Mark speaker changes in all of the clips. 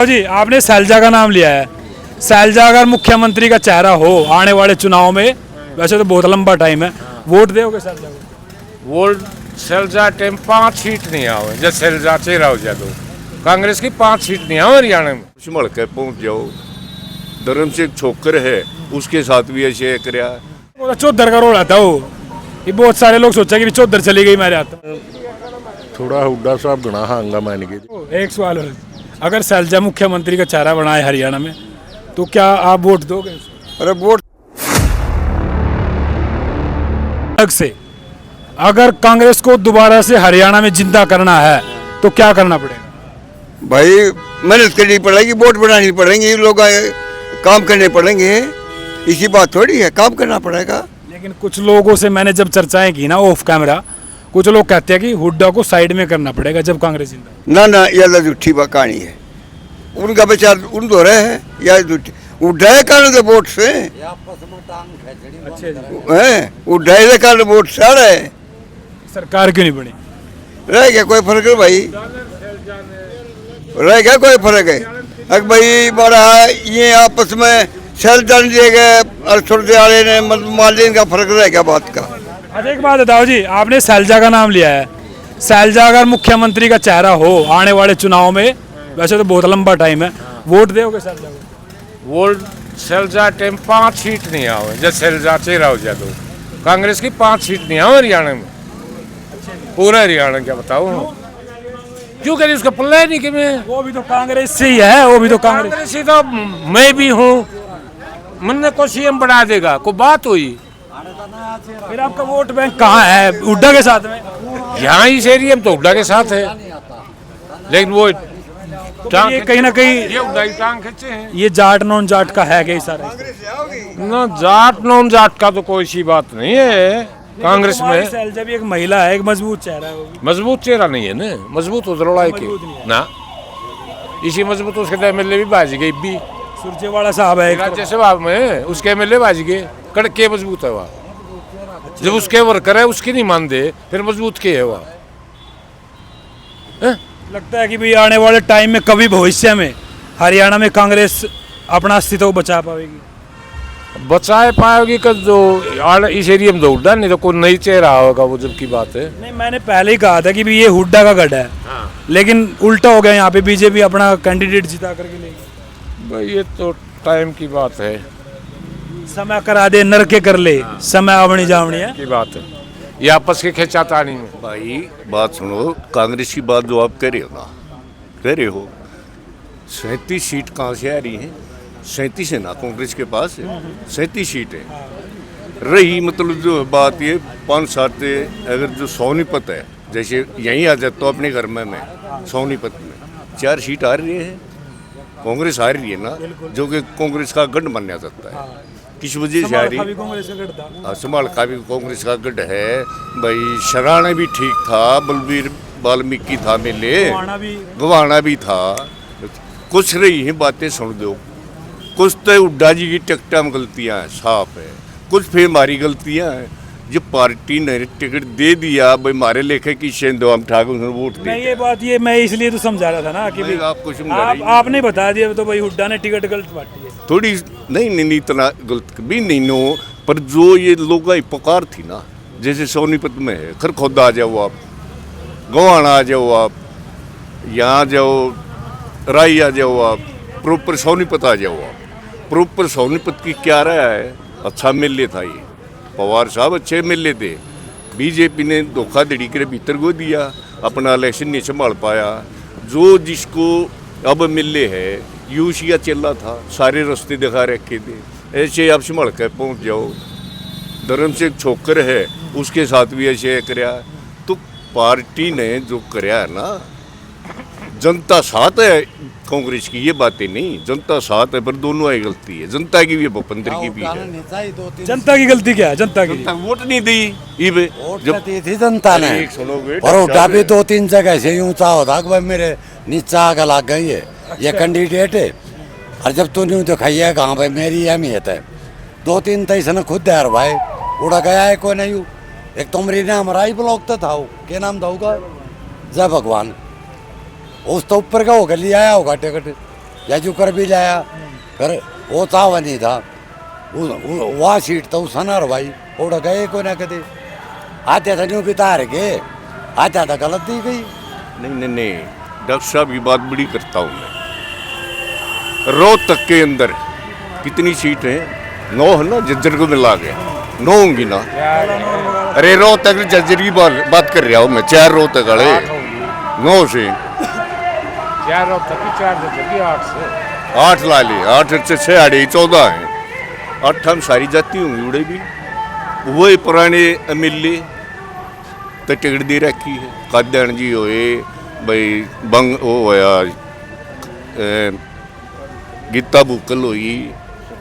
Speaker 1: जी आपने शैलजा का नाम लिया है। शैलजा अगर मुख्यमंत्री का चेहरा हो आने वाले चुनाव में, वैसे तो बहुत लंबा टाइम है, वोट दोगे शैलजा को?
Speaker 2: वोल्ड शैलजा टाइम 5 सीट नहीं आओ जब शैलजा चेहरा हो जाए तो कांग्रेस की 5 सीट नहीं आओ हरियाणा में।
Speaker 3: संभल के पहुंच जाओ। धर्म से छोकर है उसके साथ भी ऐसे कराया।
Speaker 1: वो चौधर का रोल आता हो कि बहुत सारे लोग सोचा कि चौधर चली गई मेरे हाथ।
Speaker 4: थोड़ा हुड्डा साहब गणा हांगा मान के।
Speaker 1: एक सवाल है, अगर शैलजा मुख्यमंत्री का चेहरा बनाए हरियाणा में तो क्या आप वोट दोगे?
Speaker 3: अरे वोट
Speaker 1: अलग से अगर कांग्रेस को दोबारा से हरियाणा में जिंदा करना है तो क्या करना पड़ेगा?
Speaker 3: भाई मेहनत करनी पड़ेगी, वोट बनानी पड़ेंगी, लोग काम करने पड़ेंगे। इसी बात थोड़ी है, काम करना पड़ेगा।
Speaker 1: लेकिन कुछ लोगों से मैंने जब चर्चाएं की ना ऑफ कैमरा, कुछ लोग कहते हैं कि हुड्डा को साइड में करना पड़ेगा जब कांग्रेस जिंदा।
Speaker 3: ना यह झूठी कहानी है। उनका विचार उन दो रहे है या झूठी उठाए कारण के वोट से उठाए कारण वोट से आ रहे हैं।
Speaker 1: सरकार क्यों नहीं बनी?
Speaker 3: रह गया कोई फर्क है भाई? रह गया कोई फर्क है? अगर भाई बड़ा ये आपस में सेल डाल दिए गए और छोटे वाले ने मालिन का फर्क रह गया बात का।
Speaker 1: अच्छा एक बात बताओ जी, आपने शैलजा का नाम लिया है। शैलजा अगर मुख्यमंत्री का चेहरा हो आने वाले चुनाव में, वैसे तो बहुत लंबा टाइम है, वोट दोगे शैलजा को?
Speaker 2: वोल्ड शैलजा टाइम 5 सीट नहीं आओ जब शैलजा चेहरा हो जाए तो कांग्रेस की 5 सीट नहीं आओ हरियाणा में। पूरा हरियाणा क्या बताओ क्यों कह रही उसका पल्ला है नहीं कि मैं
Speaker 1: वो भी तो कांग्रेस से ही है, वो भी तो कांग्रेस।
Speaker 2: कांग्रेस ही तो मैं भी हूँ। मन को सीएम बढ़ा देगा कोई बात हुई?
Speaker 1: फिर आपका वोट बैंक कहाँ है? हुड्डा के साथ में?
Speaker 2: यहाँ इस एरिया में तो हुड्डा के साथ है, लेकिन वो
Speaker 1: तो ये कहीं ना कहीं
Speaker 2: ये हुड्डा की टांग खींचे हैं।
Speaker 1: ये जाट नॉन जाट का है क्या सारा?
Speaker 2: ना जाट नॉन जाट का तो कोई सी बात नहीं है कांग्रेस में।
Speaker 1: शैलजा भी एक महिला है, एक मजबूत चेहरा है वो भी।
Speaker 2: मजबूत चेहरा नहीं है ना, मजबूत उधर
Speaker 1: मजबूत नहीं
Speaker 2: के
Speaker 1: है।
Speaker 2: ना इसी मजबूत उसके एमएलए भी बाज गई भी
Speaker 1: सुरजेवाला साहब है एक
Speaker 2: राज्य सभा में, उसके एमएलए बाज गए। कड़के मजबूत है वह। जब उसके वर्कर है उसकी नहीं मानते फिर मजबूत के है वह।
Speaker 1: लगता है कि भाई आने वाले टाइम में कभी भविष्य में हरियाणा में कांग्रेस अपना अस्तित्व बचा पाएगी?
Speaker 2: बचाए पाएगी कि जो इस एरिया में तो हुड्डा नहीं तो कोई नई चेहरा होगा वो जब की बात है।
Speaker 1: नहीं मैंने पहले ही कहा था कि भाई ये हुड्डा का गढ़ है, लेकिन उल्टा हो गया, यहाँ पे बीजेपी अपना कैंडिडेट जिता करके लेगी।
Speaker 2: भाई ये तो टाइम की बात है,
Speaker 1: समय करा दे नर के कर ले, समय आवनी जावनी है
Speaker 2: की बात है। ये आपस के खिंचातानी में
Speaker 3: भाई बात सुनो, कांग्रेस की बात जो आप कह रहे हो ना, कह रहे हो 37 सीट कहाँ से आ रही है? 37 है ना कांग्रेस के पास, 37 सीट है। रही मतलब जो बात ये 5-7 अगर जो सोनीपत है, जैसे यहीं आ जाए तो अपने घर में मैं सोनीपत में 4 सीट आ रही है, कांग्रेस आ रही है ना, जो कि कांग्रेस का गढ़ माना जाता है। किस वजह से आ रही? संभाल का भी कांग्रेस का गढ़ है भाई। शराना भी ठीक था, बलबीर वाल्मीकि था, मिले गवाना भी था। कुछ रही हैं बातें सुन दो, कुछ तो हुड्डा जी की टिकटा में गलतियाँ हैं, साफ है, कुछ फिर हमारी गलतियाँ हैं। जो पार्टी ने टिकट दे दिया भाई हमारे लेखे की शेंदो हम ठाकुर वोट दे।
Speaker 1: ये बात ये मैं इसलिए तो समझा रहा था ना कि भाई
Speaker 3: आपको समझा
Speaker 1: आपने बता दिया तो भाई हुड्डा ने टिकट गलत बांटी है।
Speaker 3: थोड़ी नहीं इतना गलत भी नहीं नो, पर जो ये लोगों की पुकार थी ना, जैसे सोनीपत में है, खरखोदा आ जाओ आप, गोवाना आ जाओ आप, यहाँ जाओ राई आ जाओ आप, प्रॉपर सोनीपत आ जाओ आप। प्रॉपर सोनीपत की क्या रहा है, अच्छा मिल था ये पवार साहब, अच्छे मिले थे। बीजेपी ने धोखाधड़ी के भीतर को दिया, अपना इलेक्शन नहीं संभाल पाया। जो जिसको अब मिले है यूशिया चला था, सारे रास्ते दिखा रखे थे। ऐसे आप संभाल कर पहुँच जाओ। धर्म से छोकर है उसके साथ भी ऐसे कराया। तो पार्टी ने जो कराया ना, जनता साथ है कांग्रेस की, ये बातें नहीं, जनता साथ है, पर दोनों की गलती है, जनता की भी है, भूपेंद्र की भी है।
Speaker 1: जनता की गलती क्या है? जनता की
Speaker 3: वोट नहीं दी
Speaker 5: जब दी थी जनता ने, और उठा भी 2-3 जगह से यूं चाहो था कि भाई मेरे नीचा आग लग गई है, ये कैंडिडेट है। और जब तूने यूं दिखाई कहाँ भाई मेरी अहमियत है, 2-3 तो इसने खुद है भाई, उड़ा गया है कोई नहीं। एक तो मेरी ने हमारा ही ब्लॉक तो था, क्या नाम था उसका, जय भगवान, उस तो ऊपर का होगा लिया आया होगा टिकट, या जो कर भी लाया फिर वो तावा नहीं था वह सीट तो सनार भाई उड़ गए कोई ना कदे आते था न्यू बिता के आता था गलत दी गई।
Speaker 3: नहीं डॉक्टर साहब की बात बड़ी करता हूँ मैं। रोहतक के अंदर कितनी सीट है? 9 है ना, जज्जर को मिला के 9 होंगी ना। अरे रोहतक जज्जर की बात कर रहा हूँ मैं, 4 रोहतक वाले 9 से
Speaker 2: 4 रोहतक की 4 जगह 8 से
Speaker 3: 8 ला ले, 8 से 6 आड़े 14 है। 8 हम सारी जाती होंगी उड़े भी। वही पुराने एमएलए तो टिकट दे रखी है। काद्यान जी होए भाई, बंग वो होया गीता बुकल हुई,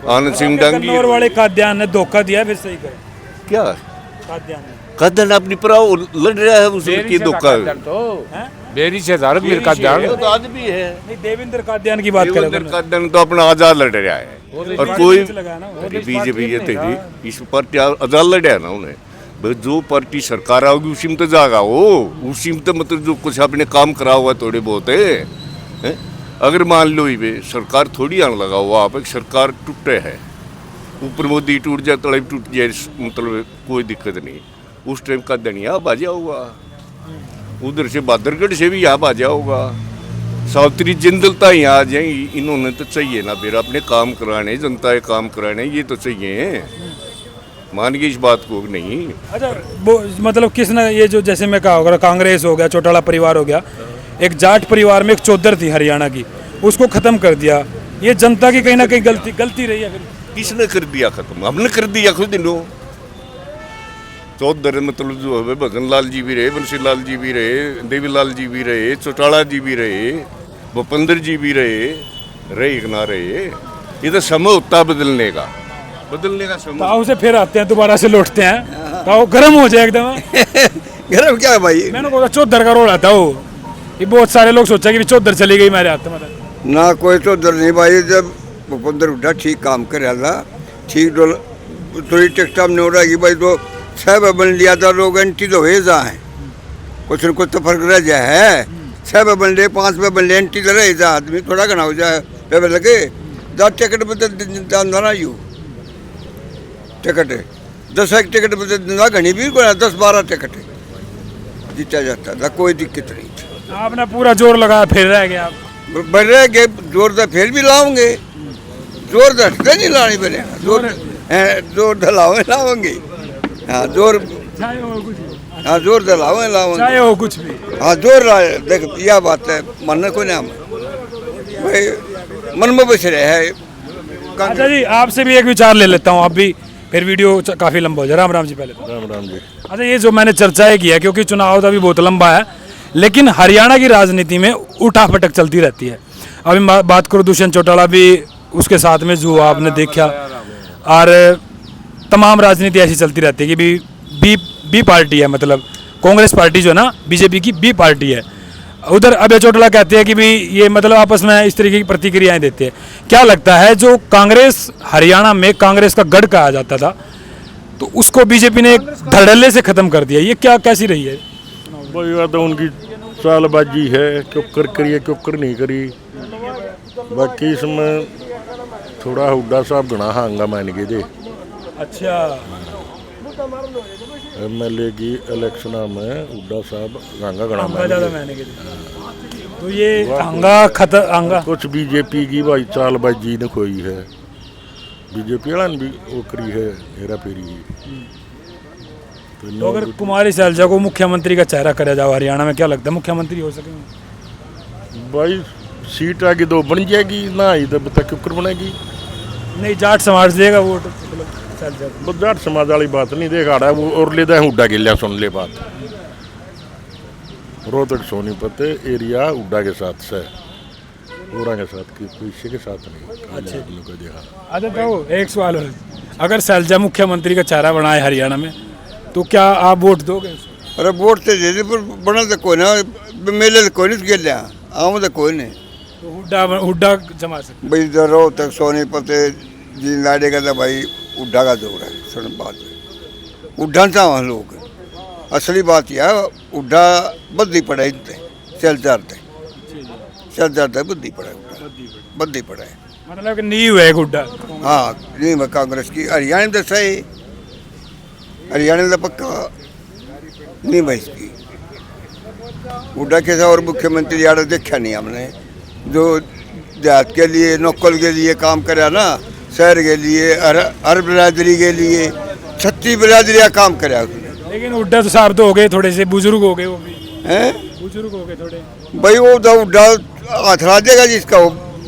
Speaker 3: आनंद सिंह डांगी
Speaker 1: कन्नौर वाले काद्यान ने धोखा दिया, फिर सही करे
Speaker 3: क्या
Speaker 1: काद्यान ने।
Speaker 3: काद्यान अपनी पराव लड़ रहा है उसकी
Speaker 2: बेरी से
Speaker 3: धोखा
Speaker 2: तो बेरी से धार मीर का जान
Speaker 3: वो तो आदमी है।
Speaker 1: नहीं, देवेंद्र काद्यान की बात करें
Speaker 3: देवेंद्र काद्यान तो अपना आजाद लड़ रहा है और कोई
Speaker 1: लगा ना वो।
Speaker 3: बीजेपी ये थी इस पार्टी आजाद लड़ा है ना उन्हें। भाई जो पार्टी सरकार आओगी उसी में तो जागा वो, उसी में तो मतलब जो कुछ अपने काम करा हुआ थोड़े बहुत है। अगर मान लो ये सरकार थोड़ी आने लगा हुआ, आप एक सरकार टूटे है, ऊपर मोदी टूट जाए तड़े टूट जाए, मतलब कोई दिक्कत नहीं। उस टाइम का दनिया बाजा होगा, उधर से बादरगढ़ से भी यहाँ बाजा होगा, सावित्री जिंदलता यहाँ आ जाएंगी। इन्होंने तो चाहिए ना फिर अपने काम कराने, जनता के काम कराने, ये तो चाहिए। मान गए इस बात को नहीं।
Speaker 1: अच्छा वो मतलब किसने ये जो जैसे मैं कहा होगा कांग्रेस हो गया, चौटाला परिवार हो गया, एक जाट परिवार में एक चौधर थी हरियाणा की, उसको खत्म कर दिया। ये जनता की कहीं ना कहीं गलती रही है। फिर
Speaker 3: किसने कर दिया खत्म? हमने कर दिया खुद नो। चौधर मतलब जो है भजन लाल जी भी रहे, बंसी लाल जी भी रहे, देवीलाल जी भी रहे, चौटाला जी भी रहे, भूपेंद्र जी भी रहे कि ना रहे। ये तो समय होता है बदलने का समय।
Speaker 1: ताऊ से फिर आते हैं, दोबारा से लौटते हैं, ताऊ गर्म हो जाए एकदम।
Speaker 6: गर्म क्या है भाई?
Speaker 1: मैंने बोला चौधर का रोल आता हो, ये बहुत सारे लोग सोचा कि चौधर चली गई मेरे हाथ में।
Speaker 6: ना कोई तो डर नहीं भाई। जब भूपेंद्र हुड्डा ठीक काम करे ठीक थोड़ी टेक्सटा में हो रहा है भाई, तो 6 बन लिया था लोग एंटी तो भेजा है, कुछ न कुछ तो फर्क रह जाए है। 6 बन ले 5 बन ले एंटी तो रह जा, आदमी थोड़ा घना हो जाए पे लगे 10 टिकट बदल ना यू टिकट 10 एक टिकट बदल घनी भी 10-12 टिकट जीता जाता था, कोई दिक्कत नहीं।
Speaker 1: आपने पूरा जोर लगाया, फिर रह गया आप।
Speaker 6: बढ़ रहे गए जोर तो फिर भी लाओगे, जोर तो हटते नहीं लानी बने, जोर तो लाओगे। हाँ जोर,
Speaker 1: चाहे हो कुछ भी,
Speaker 6: हाँ जोर तो लाओगे
Speaker 1: चाहे हो कुछ भी।
Speaker 6: हाँ जोर लाए। देख यह बात है, मन को नाम भाई मन में बच रहे है।
Speaker 1: अच्छा जी, आपसे भी एक विचार ले लेता हूँ, आप भी, फिर वीडियो काफी लंबा हो जाए। राम राम जी। पहले तो
Speaker 4: राम राम जी।
Speaker 1: अच्छा, ये जो मैंने चर्चाएं की है, क्योंकि चुनाव तो अभी बहुत लंबा है, लेकिन हरियाणा की राजनीति में उठापटक चलती रहती है। अभी बात करो दुष्यंत चौटाला भी उसके साथ में जो आपने देखा, और तमाम राजनीति ऐसी चलती रहती है कि बी पार्टी है, मतलब कांग्रेस पार्टी जो है ना, बीजेपी की बी पार्टी है। उधर अभय चौटाला कहते हैं कि भी ये मतलब आपस में इस तरीके की प्रतिक्रियाएं देते हैं। क्या लगता है, जो कांग्रेस हरियाणा में कांग्रेस का गढ़ कहा जाता था, तो उसको बीजेपी ने एक धड़ल्ले से खत्म कर दिया, ये क्या कैसी रही है?
Speaker 4: भाई यह तो उनकी चालबाजी है, क्यों करिए क्यों नहीं करी। बाकी इसमें थोड़ा हुड्डा साहब घना हांगा मान गए थे।
Speaker 1: अच्छा,
Speaker 4: एमएलए की इलेक्शन में हुड्डा साहब हांगा घना
Speaker 1: हंगा
Speaker 4: मान
Speaker 1: ज्यादा
Speaker 4: गए।
Speaker 1: मैंने तो ये हंगा
Speaker 4: कुछ बीजेपी की भाई चालबाजी ने खोई है, बीजेपी वाला ने भी वो करी है हेरा फेरी।
Speaker 1: तो अगर कुमारी सैलजा को मुख्यमंत्री का चेहरा करा जाओ हरियाणा में, क्या लगता है मुख्यमंत्री हो सकेंगे?
Speaker 4: भाई सीट आगे 2 बन जाएगी ना, इधर बता क्यों बनेगी?
Speaker 1: नहीं, जाट समाज देगा वोट मतलब सैलजा को।
Speaker 4: जाट समाज वाली बात नहीं देखा रहा वो, और ले दे हुड्डा के लिया सुन ले बात। रोहतक सोनीपत एरिया हुड्डा के साथ से, पूरा के साथ की किसी के साथ नहीं।
Speaker 1: अच्छा
Speaker 4: को देखा।
Speaker 1: अच्छा, तो एक सवाल और, अगर सैलजा मुख्यमंत्री का चेहरा बनाए हरियाणा में, तो क्या आप वोट दोगे?
Speaker 6: अरे वोट तो दे पर बना तो कोई ना, मेले तो कोई नहीं गया, आम तो कोई नहीं।
Speaker 1: तो हुड्डा जमा सकते
Speaker 6: भाई रोहतक सोनीपत जी लाड़ेगा तो भाई उड्ढा का जोर है। सुन बात उड्ढा चाह लोग, असली बात यह है, उड्ढा बुद्धि पड़े चल जाते बुद्धि पड़े बंद ही पड़ा है।
Speaker 1: मतलब कि नींव है हुड्डा।
Speaker 6: हाँ नहीं मैं कांग्रेस की हरियाणा में दसा है, हरियाणा में पक्का नहीं भाई इसकी हुड्डा कैसा और मुख्यमंत्री यार देखा नहीं हमने, जो देहात के लिए नौकल के लिए काम करा ना, शहर के लिए हर बिरादरी के लिए 36 बिरादरियाँ काम करा उसने।
Speaker 1: लेकिन हुड्डा तो साहब तो हो गए थोड़े से बुजुर्ग हो गए, वो भी
Speaker 6: हैं
Speaker 1: बुजुर्ग हो गए थोड़े।
Speaker 6: भाई वो तो हुड्डा हाथ ला देगा जिसका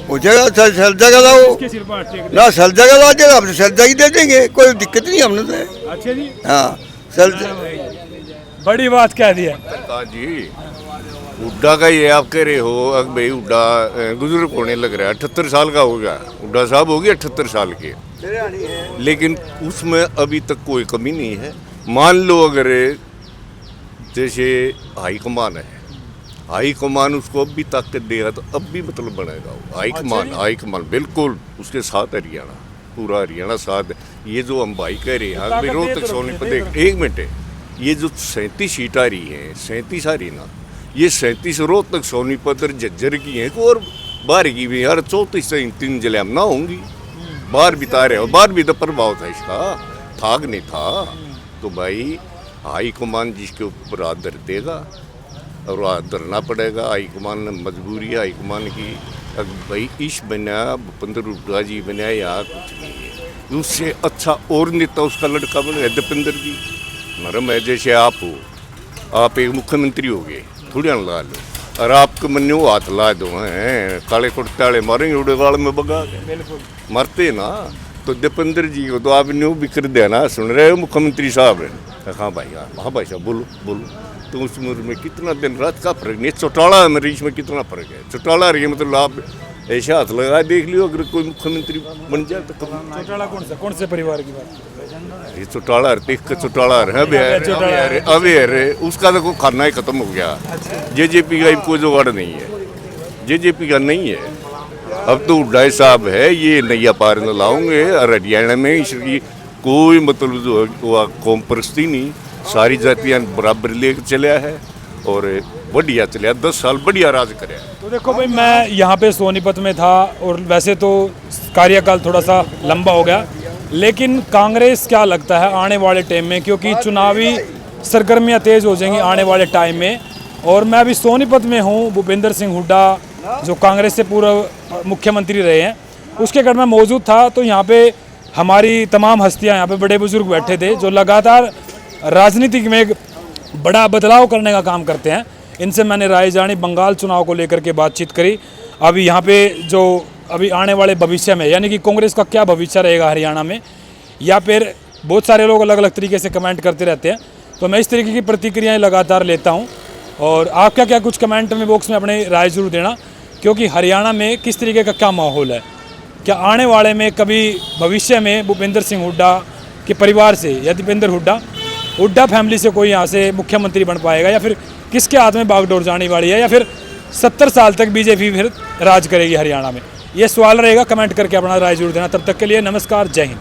Speaker 6: हो जाएगा, सल जगह ला वो
Speaker 1: के सिर पर हाथ टेक दे।
Speaker 6: ना सल जगह ला देगा, हम सल जगह दे देंगे, कोई दिक्कत नहीं हमने तो।
Speaker 1: अच्छा जी,
Speaker 6: हाँ सल
Speaker 1: बड़ी बात कह दिया।
Speaker 3: सरकार जी हुड्डा का ये आप कह रहे हो, अब भाई हुड्डा बुजुर्ग होने लग रहा है, 78 साल का हो गया हुड्डा साहब, हो गया 78 साल के, लेकिन उसमें अभी तक कोई कमी नहीं है। मान लो अगर जैसे हाई कमान है, हाई कमान उसको अब भी ताकत देगा तो अब भी मतलब बनेगा वो हाई कमान बिल्कुल उसके साथ हरियाणा, पूरा हरियाणा साथ। ये जो हम भाई कह रहे हैं भाई रोहतक सोनीपत, एक मिनट है, ये जो 37 सीट आ रही है, 37 आ रही ना, ये 37 रोहतक सोनीपत और झज्जर की हैं, और बाहर की भी यार 34 से 3 जिले में ना होंगी, बाहर बिता रहे हो, बाहर भी तो प्रभाव था इसका, थाक नहीं था। तो भाई हाई कमान जिसके ऊपर हाथ धर देगा और हाथ धरना पड़ेगा, हाई कमान मजबूरी है हाई कमान की। अब भाई इस बना भूपेंद्र हुड्डा जी बना यहाँ कुछ नहीं है, उससे अच्छा और नेता उसका लड़का बने दीपेंद्र जी नरम है। जैसे आप हो, आप एक मुख्यमंत्री हो गए, थोड़ी ला लो और आपके मन वो हाथ ला दो हैं, काले कुर्ते वाले मारेंगे उड़े गाल में बगा के मरते ना। तो दीपेंद्र जी को तो आपने वो भी कर दिया ना, सुन रहे हो मुख्यमंत्री साहब? हाँ भाई, हाँ भाई साहब बोलो बोलो। तो उस उम्र में कितना दिन रात का फर्क नहीं, चौटाला मरीज में कितना फर्क है, चौटाला रही मतलब आप ऐसा हाथ लगा देख लियो, अगर कोई मुख्यमंत्री बन जाए तो कभी।
Speaker 1: चौटाला कौन से परिवार की बात?
Speaker 3: ये चौटाला चौटाला है अबे उसका तो खाना ही खत्म हो गया। जेजेपी का कोई जुगाड़ नहीं है, जेजेपी का नहीं है। अब तो हुड्डा साहब है, ये नैया पार न लाओगे, और हरियाणा में इसकी कोई मतलब जो है कौम परस्ती नहीं, सारी जातियाँ बराबर लेकर चलिया है और बढ़िया चलिया, 10 साल बढ़िया राज कराया।
Speaker 1: तो देखो भाई, मैं यहाँ पे सोनीपत में था और वैसे तो कार्यकाल थोड़ा सा लंबा हो गया, लेकिन कांग्रेस क्या लगता है आने वाले टाइम में, क्योंकि चुनावी सरगर्मियाँ तेज़ हो जाएंगी आने वाले टाइम में। और मैं अभी सोनीपत में हूँ, भूपेंद्र सिंह हुड्डा जो कांग्रेस से पूर्व मुख्यमंत्री रहे हैं, उसके घर में मौजूद था। तो यहाँ पे हमारी तमाम हस्तियाँ, यहाँ पे बड़े बुजुर्ग बैठे थे जो लगातार राजनीति में एक बड़ा बदलाव करने का काम करते हैं। इनसे मैंने राय जानी, बंगाल चुनाव को लेकर के बातचीत करी। अभी यहाँ पे जो अभी आने वाले भविष्य में, यानी कि कांग्रेस का क्या भविष्य रहेगा हरियाणा में, या फिर बहुत सारे लोग अलग अलग तरीके से कमेंट करते रहते हैं, तो मैं इस तरीके की प्रतिक्रियाएं लगातार लेता हूं। और आप क्या कुछ कमेंट में बॉक्स में अपनी राय जरूर देना, क्योंकि हरियाणा में किस तरीके का क्या माहौल है, क्या आने वाले में कभी भविष्य में भूपेंद्र सिंह हुड्डा के परिवार से या दीपेंद्र हुड्डा फैमिली से कोई यहाँ से मुख्यमंत्री बन पाएगा, या फिर किसके हाथ में बागडोर जाने वाली है, या फिर 70 साल तक बीजेपी फिर राज करेगी हरियाणा में? ये सवाल रहेगा, कमेंट करके अपना राय जरूर देना। तब तक के लिए नमस्कार, जय हिंद।